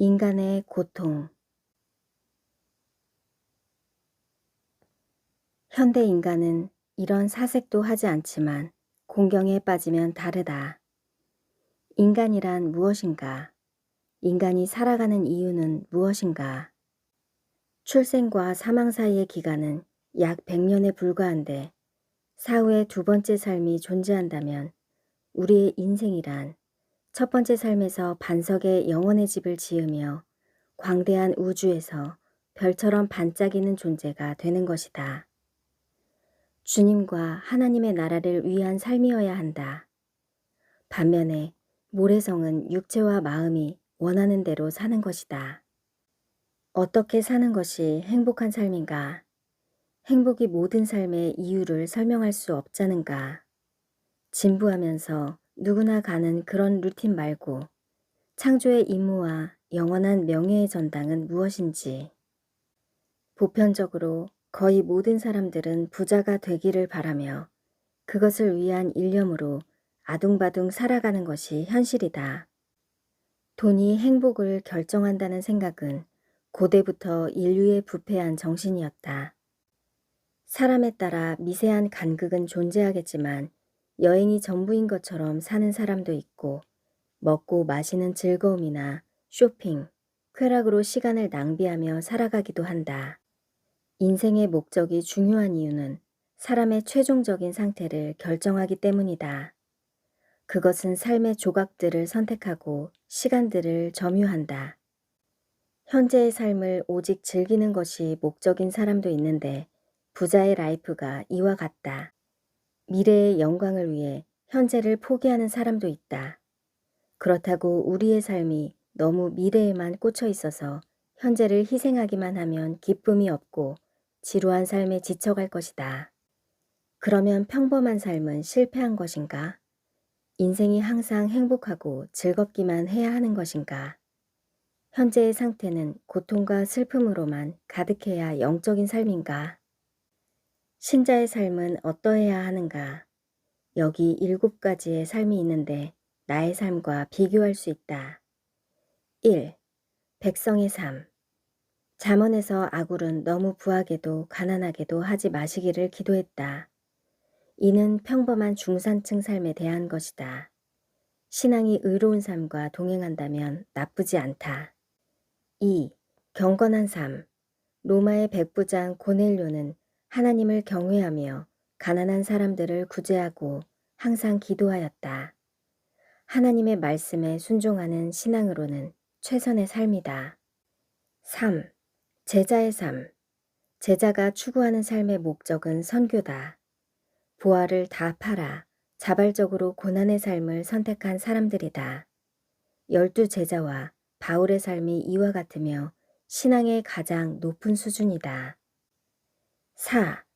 인간의 고통. 현대 인간은 이런 사색도 하지 않지만 공경에 빠지면 다르다. 인간이란 무엇인가? 인간이 살아가는 이유는 무엇인가? 출생과 사망 사이의 기간은 약 100년에 불과한데 사후에 두 번째 삶이 존재한다면 우리의 인생이란 첫 번째 삶에서 반석에 영원의 집을 지으며 광대한 우주에서 별처럼 반짝이는 존재가 되는 것이다. 주님과 하나님의 나라를 위한 삶이어야 한다. 반면에 모래성은 육체와 마음이 원하는 대로 사는 것이다. 어떻게 사는 것이 행복한 삶인가? 행복이 모든 삶의 이유를 설명할 수 없자는가? 진부하면서 누구나 가는 그런 루틴 말고 창조의 임무와 영원한 명예의 전당은 무엇인지. 보편적으로 거의 모든 사람들은 부자가 되기를 바라며 그것을 위한 일념으로 아둥바둥 살아가는 것이 현실이다. 돈이 행복을 결정한다는 생각은 고대부터 인류의 부패한 정신이었다. 사람에 따라 미세한 간극은 존재하겠지만 여행이 전부인 것처럼 사는 사람도 있고 먹고 마시는 즐거움이나 쇼핑, 쾌락으로 시간을 낭비하며 살아가기도 한다. 인생의 목적이 중요한 이유는 사람의 최종적인 상태를 결정하기 때문이다. 그것은 삶의 조각들을 선택하고 시간들을 점유한다. 현재의 삶을 오직 즐기는 것이 목적인 사람도 있는데 부자의 라이프가 이와 같다. 미래의 영광을 위해 현재를 포기하는 사람도 있다. 그렇다고 우리의 삶이 너무 미래에만 꽂혀 있어서 현재를 희생하기만 하면 기쁨이 없고 지루한 삶에 지쳐갈 것이다. 그러면 평범한 삶은 실패한 것인가? 인생이 항상 행복하고 즐겁기만 해야 하는 것인가? 현재의 상태는 고통과 슬픔으로만 가득해야 영적인 삶인가? 신자의 삶은 어떠해야 하는가? 여기 7가지의 삶이 있는데 나의 삶과 비교할 수 있다. 1. 백성의 삶. 잠언에서 아굴은 너무 부하게도 가난하게도 하지 마시기를 기도했다. 이는 평범한 중산층 삶에 대한 것이다. 신앙이 의로운 삶과 동행한다면 나쁘지 않다. 2. 경건한 삶. 로마의 백부장 고넬료는 하나님을 경외하며 가난한 사람들을 구제하고 항상 기도하였다. 하나님의 말씀에 순종하는 신앙으로는 최선의 삶이다. 3. 제자의 삶. 제자가 추구하는 삶의 목적은 선교다. 부하를 다 팔아 자발적으로 고난의 삶을 선택한 사람들이다. 12제자와 바울의 삶이 이와 같으며 신앙의 가장 높은 수준이다. 4.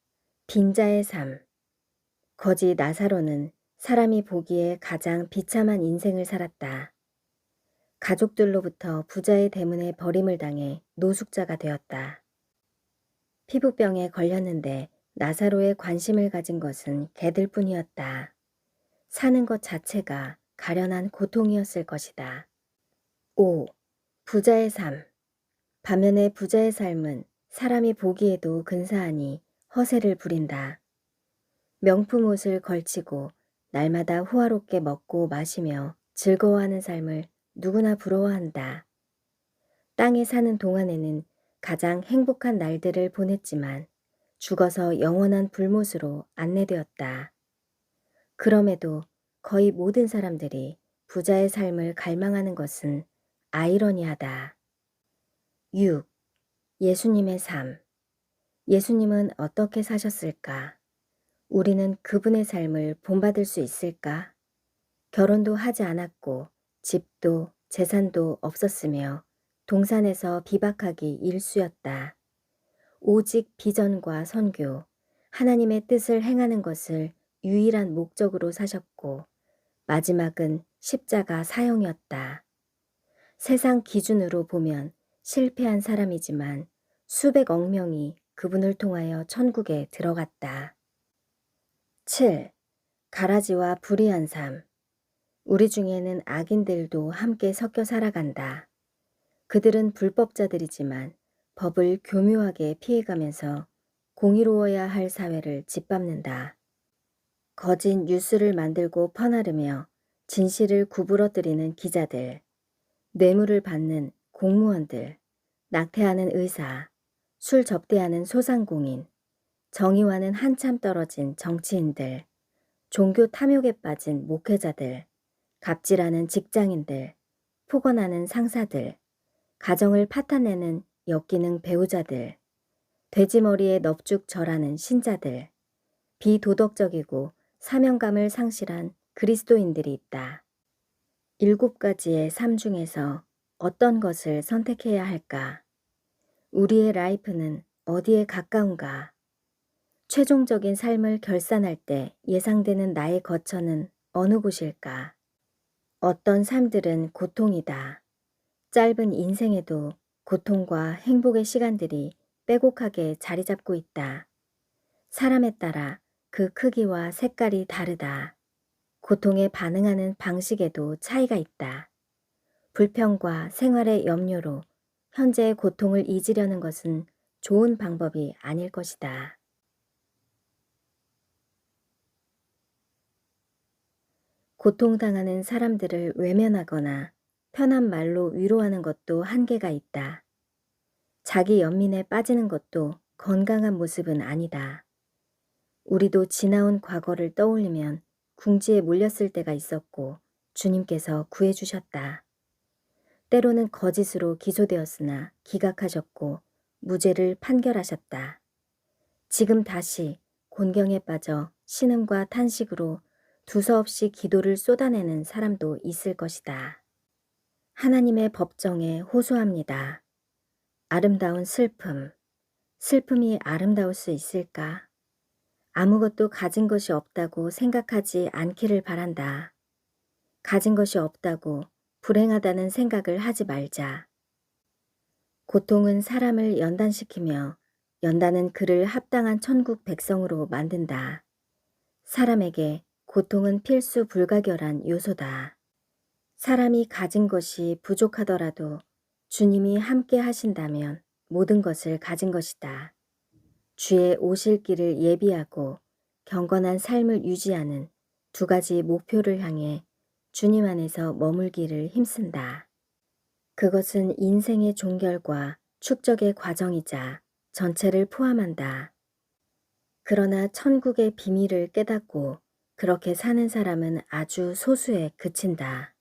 빈자의 삶. 거지 나사로는 사람이 보기에 가장 비참한 인생을 살았다. 가족들로부터 부자의 대문에 버림을 당해 노숙자가 되었다. 피부병에 걸렸는데 나사로의 관심을 가진 것은 개들뿐이었다. 사는 것 자체가 가련한 고통이었을 것이다. 5. 부자의 삶. 반면에 부자의 삶은 사람이 보기에도 근사하니 허세를 부린다. 명품 옷을 걸치고 날마다 호화롭게 먹고 마시며 즐거워하는 삶을 누구나 부러워한다. 땅에 사는 동안에는 가장 행복한 날들을 보냈지만 죽어서 영원한 불못으로 안내되었다. 그럼에도 거의 모든 사람들이 부자의 삶을 갈망하는 것은 아이러니하다. 6. 예수님의 삶. 예수님은 어떻게 사셨을까? 우리는 그분의 삶을 본받을 수 있을까? 결혼도 하지 않았고 집도 재산도 없었으며 동산에서 비박하기 일쑤였다. 오직 비전과 선교, 하나님의 뜻을 행하는 것을 유일한 목적으로 사셨고 마지막은 십자가 사형이었다. 세상 기준으로 보면 실패한 사람이지만 수백억 명이 그분을 통하여 천국에 들어갔다. 7. 가라지와 불의한 삶. 우리 중에는 악인들도 함께 섞여 살아간다. 그들은 불법자들이지만 법을 교묘하게 피해가면서 공의로워야 할 사회를 짓밟는다. 거짓 뉴스를 만들고 퍼나르며 진실을 구부러뜨리는 기자들, 뇌물을 받는 공무원들, 낙태하는 의사, 술 접대하는 소상공인, 정의와는 한참 떨어진 정치인들, 종교 탐욕에 빠진 목회자들, 갑질하는 직장인들, 폭언하는 상사들, 가정을 파탄내는 역기능 배우자들, 돼지머리에 넙죽 절하는 신자들, 비도덕적이고 사명감을 상실한 그리스도인들이 있다. 7가지의 삶 중에서 어떤 것을 선택해야 할까? 우리의 라이프는 어디에 가까운가? 최종적인 삶을 결산할 때 예상되는 나의 거처는 어느 곳일까? 어떤 삶들은 고통이다. 짧은 인생에도 고통과 행복의 시간들이 빼곡하게 자리 잡고 있다. 사람에 따라 그 크기와 색깔이 다르다. 고통에 반응하는 방식에도 차이가 있다. 불평과 생활의 염려로 현재의 고통을 잊으려는 것은 좋은 방법이 아닐 것이다. 고통당하는 사람들을 외면하거나 편한 말로 위로하는 것도 한계가 있다. 자기 연민에 빠지는 것도 건강한 모습은 아니다. 우리도 지나온 과거를 떠올리면 궁지에 몰렸을 때가 있었고 주님께서 구해주셨다. 때로는 거짓으로 기소되었으나 기각하셨고 무죄를 판결하셨다. 지금 다시 곤경에 빠져 신음과 탄식으로 두서없이 기도를 쏟아내는 사람도 있을 것이다. 하나님의 법정에 호소합니다. 아름다운 슬픔. 슬픔이 아름다울 수 있을까? 아무것도 가진 것이 없다고 생각하지 않기를 바란다. 가진 것이 없다고 불행하다는 생각을 하지 말자. 고통은 사람을 연단시키며 연단은 그를 합당한 천국 백성으로 만든다. 사람에게 고통은 필수 불가결한 요소다. 사람이 가진 것이 부족하더라도 주님이 함께 하신다면 모든 것을 가진 것이다. 주의 오실 길을 예비하고 경건한 삶을 유지하는 2가지 목표를 향해 주님 안에서 머물기를 힘쓴다. 그것은 인생의 종결과 축적의 과정이자 전체를 포함한다. 그러나 천국의 비밀을 깨닫고 그렇게 사는 사람은 아주 소수에 그친다.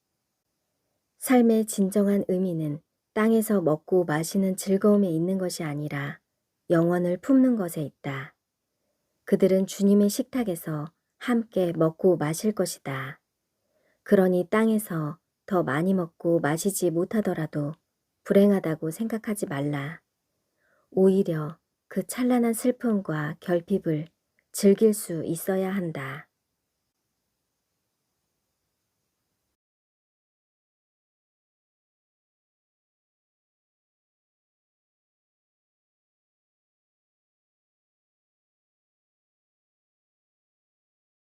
삶의 진정한 의미는 땅에서 먹고 마시는 즐거움에 있는 것이 아니라 영원을 품는 것에 있다. 그들은 주님의 식탁에서 함께 먹고 마실 것이다. 그러니 땅에서 더 많이 먹고 마시지 못하더라도 불행하다고 생각하지 말라. 오히려 그 찬란한 슬픔과 결핍을 즐길 수 있어야 한다.